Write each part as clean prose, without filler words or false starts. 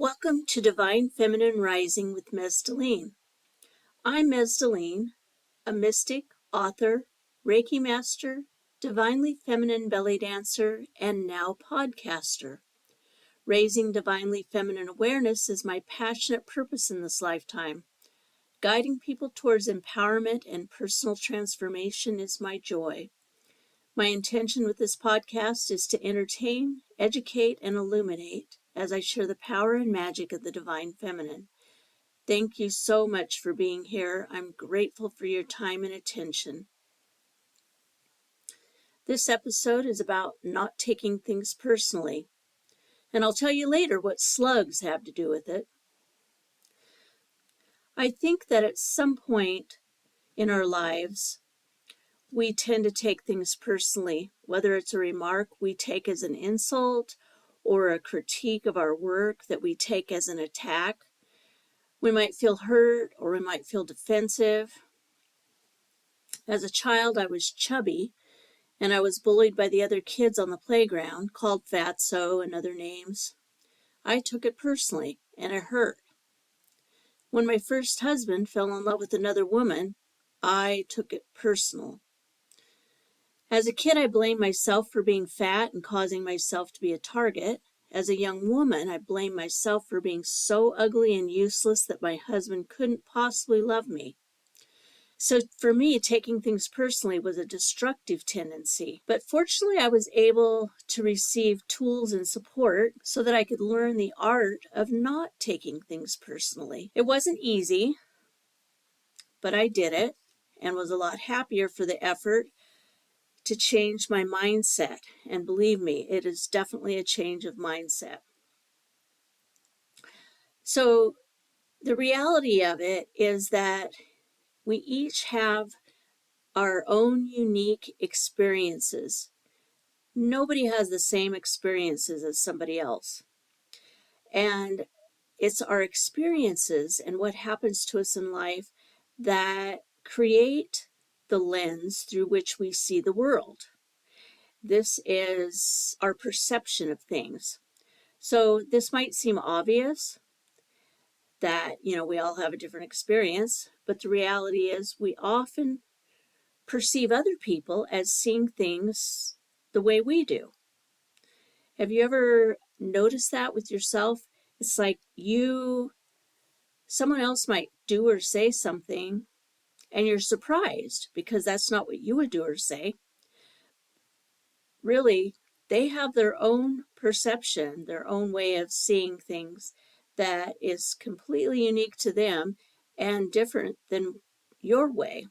Welcome to Divine Feminine Rising with Mesdeline. I'm Mesdeline, a mystic, author, Reiki master, divinely feminine belly dancer, and now podcaster. Raising divinely feminine awareness is my passionate purpose in this lifetime. Guiding people towards empowerment and personal transformation is my joy. My intention with this podcast is to entertain, educate, and illuminate as I share the power and magic of the divine feminine. Thank you so much for being here. I'm grateful for your time and attention. This episode is about not taking things personally, and I'll tell you later what slugs have to do with it. I think that at some point in our lives, we tend to take things personally, whether it's a remark we take as an insult or a critique of our work that we take as an attack. We might feel hurt or we might feel defensive. As a child, I was chubby and I was bullied by the other kids on the playground, called fatso and other names. I took it personally and it hurt. When my first husband fell in love with another woman, I took it personal. As a kid, I blamed myself for being fat and causing myself to be a target. As a young woman, I blamed myself for being so ugly and useless that my husband couldn't possibly love me. So for me, taking things personally was a destructive tendency. But fortunately, I was able to receive tools and support so that I could learn the art of not taking things personally. It wasn't easy, but I did it and was a lot happier for the effort to change my mindset. And believe me, it is definitely a change of mindset. So the reality of it is that we each have our own unique experiences. Nobody has the same experiences as somebody else. And it's our experiences and what happens to us in life that create the lens through which we see the world. This is our perception of things. So this might seem obvious that, we all have a different experience, but the reality is we often perceive other people as seeing things the way we do. Have you ever noticed that with yourself? It's like someone else might do or say something and you're surprised because that's not what you would do or say. Really, they have their own perception, their own way of seeing things that is completely unique to them and different than your way.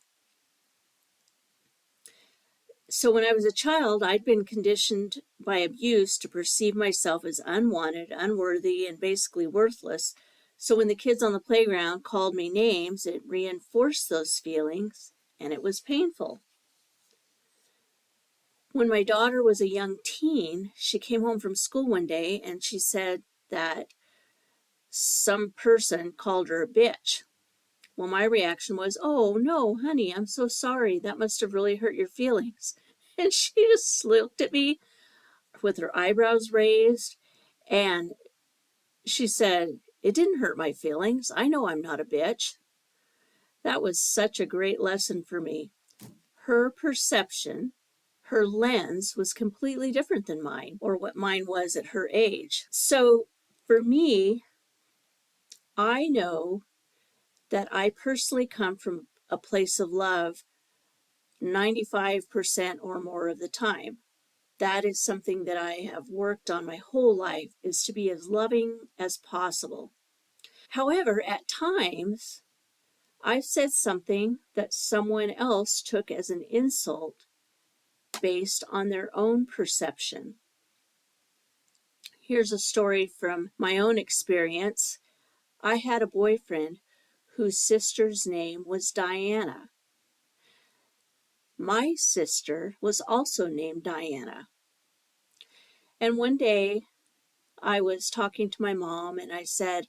So when I was a child, I'd been conditioned by abuse to perceive myself as unwanted, unworthy, and basically worthless. So when the kids on the playground called me names, it reinforced those feelings, and it was painful. When my daughter was a young teen, she came home from school one day and she said that some person called her a bitch. Well, my reaction was, "Oh, no, honey, I'm so sorry. That must have really hurt your feelings." And she just looked at me with her eyebrows raised and she said, "It didn't hurt my feelings. I know I'm not a bitch." That was such a great lesson for me. Her perception, her lens was completely different than mine, or what mine was at her age. So for me, I know that I personally come from a place of love 95% or more of the time. That is something that I have worked on my whole life, is to be as loving as possible. However, at times, I've said something that someone else took as an insult based on their own perception. Here's a story from my own experience. I had a boyfriend whose sister's name was Diana. My sister was also named Diana. And one day I was talking to my mom and I said,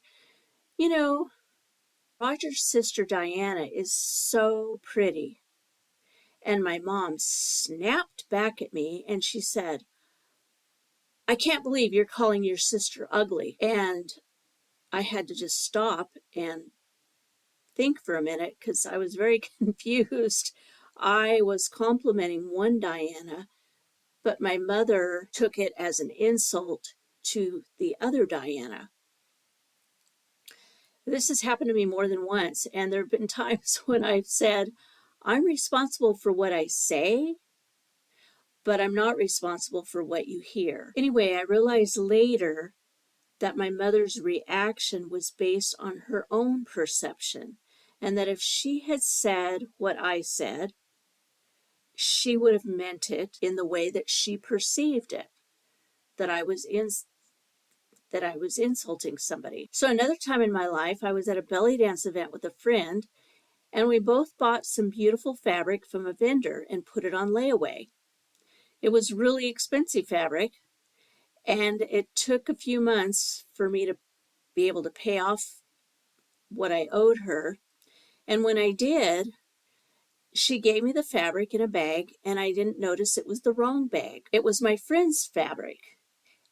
Roger's sister Diana is so pretty. And my mom snapped back at me and she said, "I can't believe you're calling your sister ugly." And I had to just stop and think for a minute because I was very confused. I was complimenting one Diana, but my mother took it as an insult to the other Diana. This has happened to me more than once, and there have been times when I've said, I'm responsible for what I say, but I'm not responsible for what you hear. Anyway, I realized later that my mother's reaction was based on her own perception, and that if she had said what I said, she would have meant it in the way that she perceived it, that I was insulting somebody. So another time in my life, I was at a belly dance event with a friend, and we both bought some beautiful fabric from a vendor and put it on layaway. It was really expensive fabric, and it took a few months for me to be able to pay off what I owed her. And when I did, she gave me the fabric in a bag, and I didn't notice it was the wrong bag. It was my friend's fabric.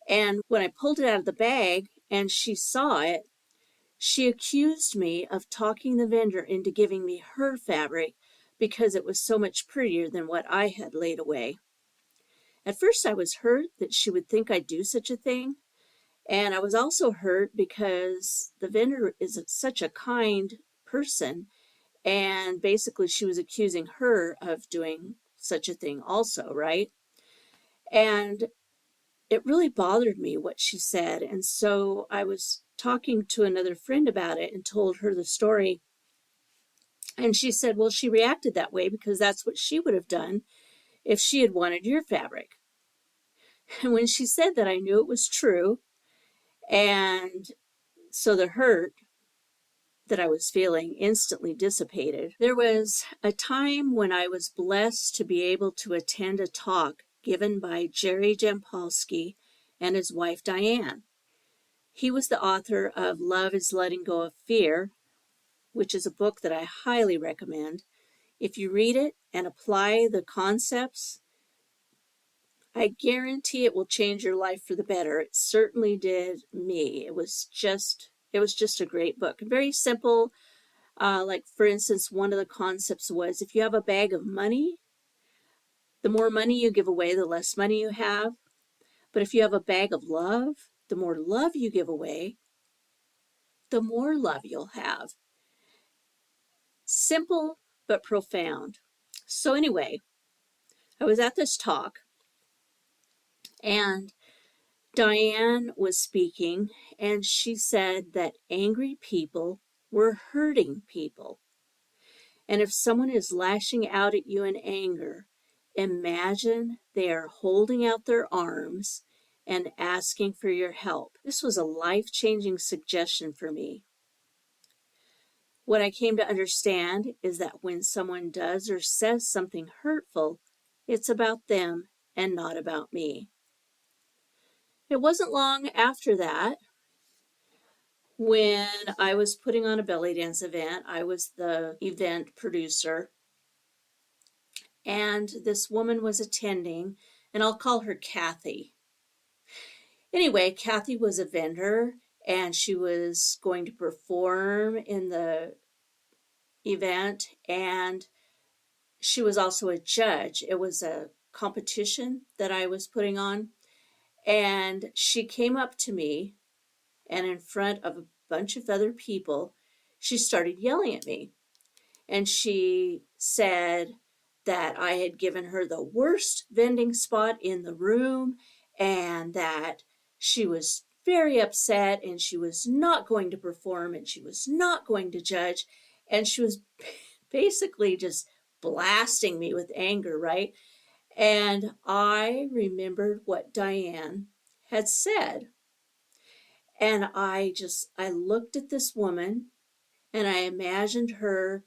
And when I pulled it out of the bag and she saw it, she accused me of talking the vendor into giving me her fabric because it was so much prettier than what I had laid away. At first, I was hurt that she would think I'd do such a thing. And I was also hurt because the vendor is such a kind person. And basically, she was accusing her of doing such a thing also, right? And it really bothered me what she said. And so I was talking to another friend about it and told her the story. And she said, well, she reacted that way because that's what she would have done if she had wanted your fabric. And when she said that, I knew it was true. And so the hurt that I was feeling instantly dissipated. There was a time when I was blessed to be able to attend a talk given by Jerry Jampolsky and his wife Diane. He was the author of Love is Letting Go of Fear, which is a book that I highly recommend. If you read it and apply the concepts, I guarantee it will change your life for the better. It certainly did me. It was just a great book. Very simple. Like, for instance, one of the concepts was if you have a bag of money, the more money you give away, the less money you have. But if you have a bag of love, the more love you give away, the more love you'll have. Simple but profound. So anyway, I was at this talk and Diane was speaking, and she said that angry people were hurting people. And if someone is lashing out at you in anger, imagine they are holding out their arms and asking for your help. This was a life-changing suggestion for me. What I came to understand is that when someone does or says something hurtful, it's about them and not about me. It wasn't long after that when I was putting on a belly dance event. I was the event producer, and this woman was attending, and I'll call her Kathy. Anyway, Kathy was a vendor, and she was going to perform in the event, and she was also a judge. It was a competition that I was putting on, and she came up to me, and in front of a bunch of other people, she started yelling at me. And she said that I had given her the worst vending spot in the room, and that she was very upset, and she was not going to perform, and she was not going to judge, and she was basically just blasting me with anger, right? And I remembered what Diane had said. And I looked at this woman, and I imagined her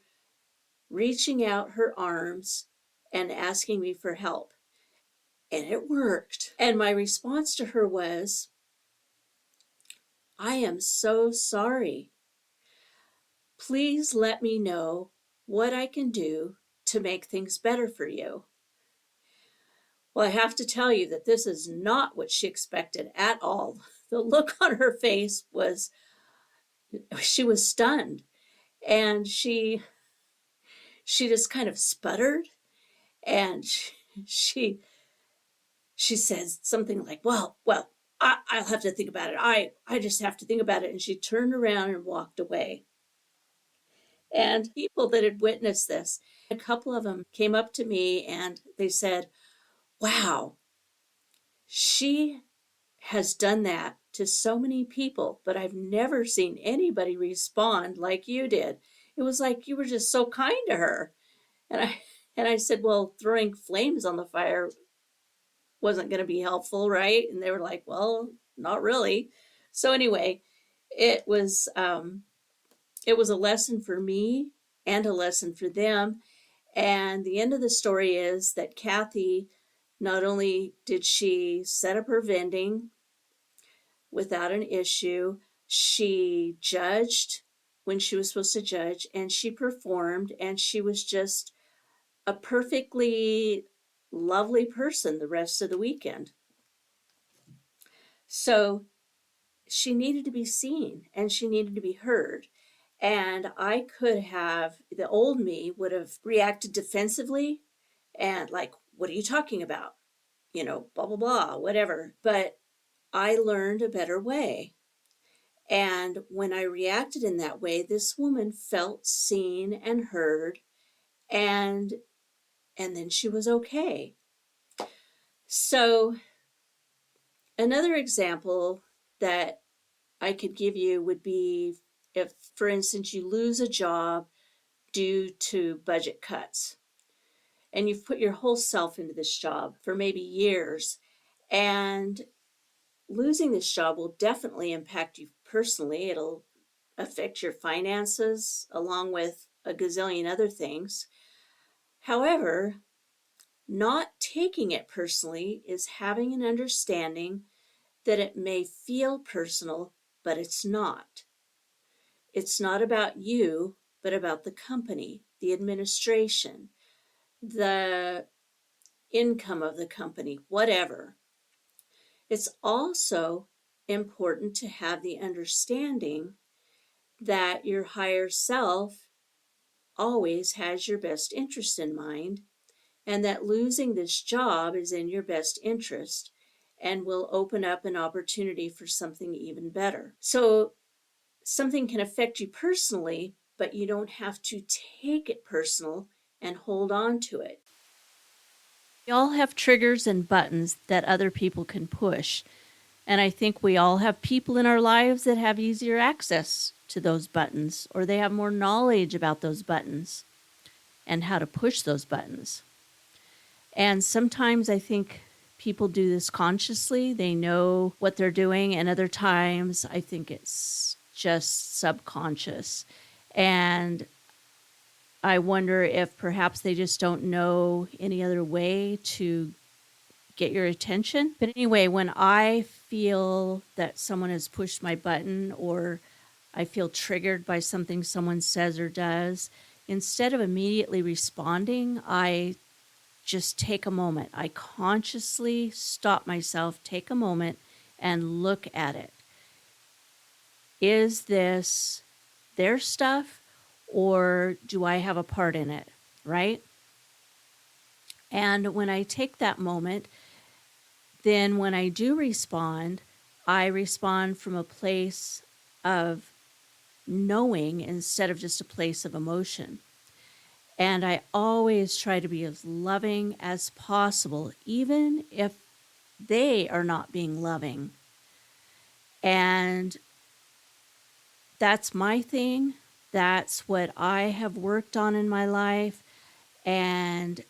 reaching out her arms and asking me for help. And it worked. And my response to her was, I am so sorry. Please let me know what I can do to make things better for you. Well, I have to tell you that this is not what she expected at all. The look on her face was she was stunned, and she just kind of sputtered, and she she says something like, well, I'll have to think about it. I just have to think about it. And she turned around and walked away. And people that had witnessed this, a couple of them came up to me and they said, wow, she has done that to so many people, but I've never seen anybody respond like you did. It was like you were just so kind to her. And I said, well, throwing flames on the fire wasn't going to be helpful, right? And they were like, well, not really. So anyway, it was um, it was a lesson for me and a lesson for them. And the end of the story is that Kathy, not only did she set up her vending without an issue, she judged when she was supposed to judge, and she performed, and she was just a perfectly lovely person the rest of the weekend. So she needed to be seen and she needed to be heard. And I could have, the old me would have reacted defensively and like, what are you talking about? You know, blah, blah, blah, whatever. But I learned a better way. And when I reacted in that way, this woman felt seen and heard, and then she was okay. So another example that I could give you would be if, for instance, you lose a job due to budget cuts and you've put your whole self into this job for maybe years, and losing this job will definitely impact you personally. It'll affect your finances along with a gazillion other things. However, not taking it personally is having an understanding that it may feel personal, but it's not. It's not about you, but about the company, the administration, the income of the company, whatever. It's also important to have the understanding that your higher self always has your best interest in mind, and that losing this job is in your best interest and will open up an opportunity for something even better. So something can affect you personally, but you don't have to take it personal and hold on to it. We all have triggers and buttons that other people can push. And I think we all have people in our lives that have easier access to those buttons, or they have more knowledge about those buttons and how to push those buttons. And sometimes I think people do this consciously. They know what they're doing. And other times I think it's just subconscious. And I wonder if perhaps they just don't know any other way to get your attention. But anyway, when I feel that someone has pushed my button, or I feel triggered by something someone says or does, instead of immediately responding, I just take a moment. I consciously stop myself, take a moment, and look at it. Is this their stuff, or do I have a part in it, right? And when I take that moment, then when I do respond, I respond from a place of knowing instead of just a place of emotion. And I always try to be as loving as possible, even if they are not being loving. And that's my thing. That's what I have worked on in my life. And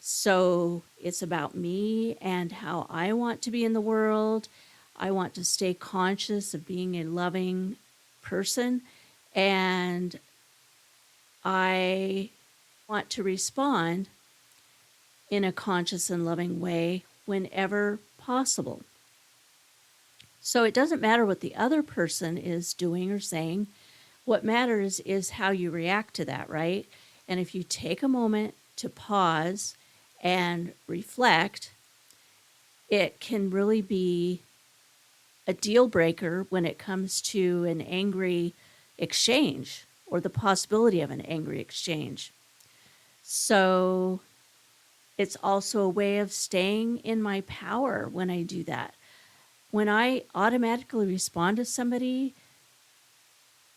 so it's about me and how I want to be in the world. I want to stay conscious of being a loving person. And I want to respond in a conscious and loving way whenever possible. So it doesn't matter what the other person is doing or saying. What matters is how you react to that, right? And if you take a moment to pause and reflect, it can really be a deal breaker when it comes to an angry exchange or the possibility of an angry exchange. So it's also a way of staying in my power when I do that. When I automatically respond to somebody,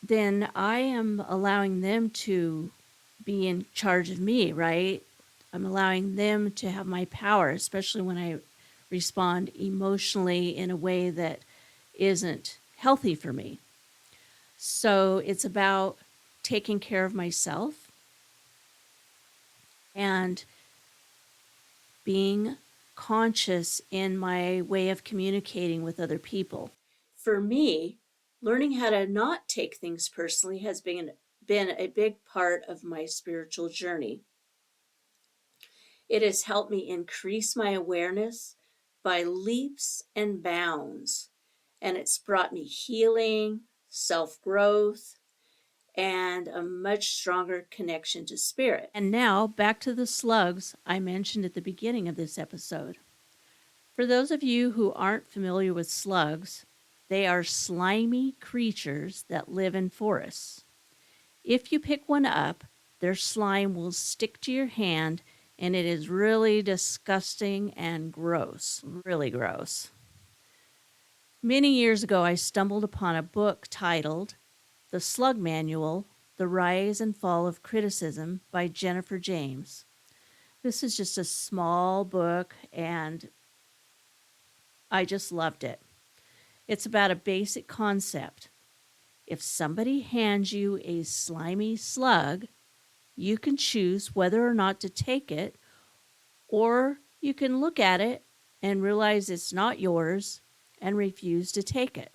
then I am allowing them to be in charge of me, right? I'm allowing them to have my power, especially when I respond emotionally in a way that isn't healthy for me. So it's about taking care of myself and being conscious in my way of communicating with other people. For me, learning how to not take things personally has been a big part of my spiritual journey. It has helped me increase my awareness by leaps and bounds, and it's brought me healing, self-growth, and a much stronger connection to spirit. And now back to the slugs I mentioned at the beginning of this episode. For those of you who aren't familiar with slugs, they are slimy creatures that live in forests. If you pick one up, their slime will stick to your hand, and it is really disgusting and gross, really gross. Many years ago, I stumbled upon a book titled The Slug Manual, The Rise and Fall of Criticism by Jennifer James. This is just a small book, and I just loved it. It's about a basic concept. If somebody hands you a slimy slug, you can choose whether or not to take it, or you can look at it and realize it's not yours and refuse to take it.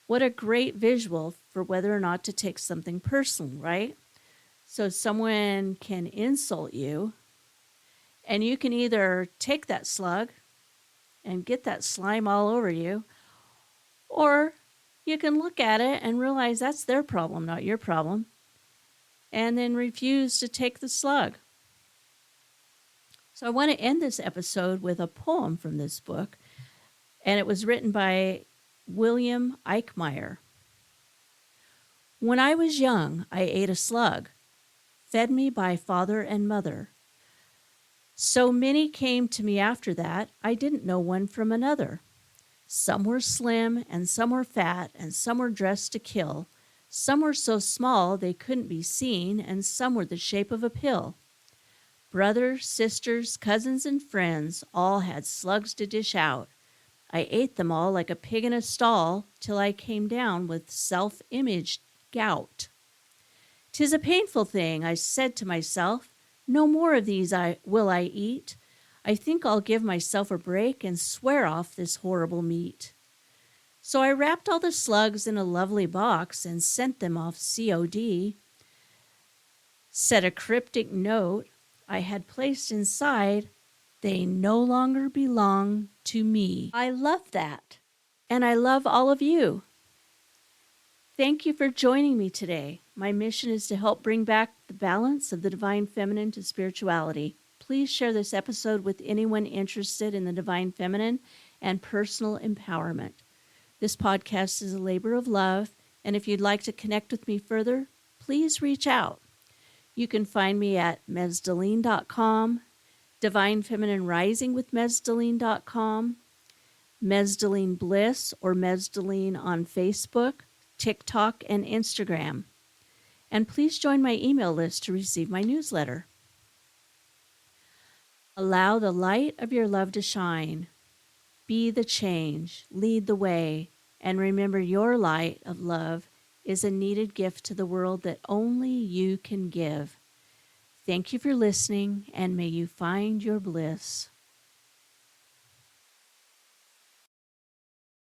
What a great visual for whether or not to take something personal, right? So someone can insult you, and you can either take that slug and get that slime all over you, or you can look at it and realize that's their problem, not your problem, and then refuse to take the slug. So I want to end this episode with a poem from this book, and it was written by William Eichmeyer. When I was young, I ate a slug, fed me by father and mother. So many came to me after that, I didn't know one from another. Some were slim, and some were fat, and some were dressed to kill. Some were so small they couldn't be seen, and some were the shape of a pill. Brothers, sisters, cousins, and friends all had slugs to dish out. I ate them all like a pig in a stall, till I came down with self-image gout. 'Tis a painful thing, I said to myself. No more of these will I eat. I think I'll give myself a break and swear off this horrible meat. So I wrapped all the slugs in a lovely box and sent them off COD. Said a cryptic note I had placed inside, they no longer belong to me. I love that. And I love all of you. Thank you for joining me today. My mission is to help bring back the balance of the divine feminine to spirituality. Please share this episode with anyone interested in the divine feminine and personal empowerment. This podcast is a labor of love, and if you'd like to connect with me further, please reach out. You can find me at mesdeline.com, Divine Feminine Rising with mesdeline.com, Mesdeline Bliss or Mesdeline on Facebook, TikTok, and Instagram. And please join my email list to receive my newsletter. Allow the light of your love to shine. Be the change, lead the way, and remember your light of love is a needed gift to the world that only you can give. Thank you for listening, and may you find your bliss.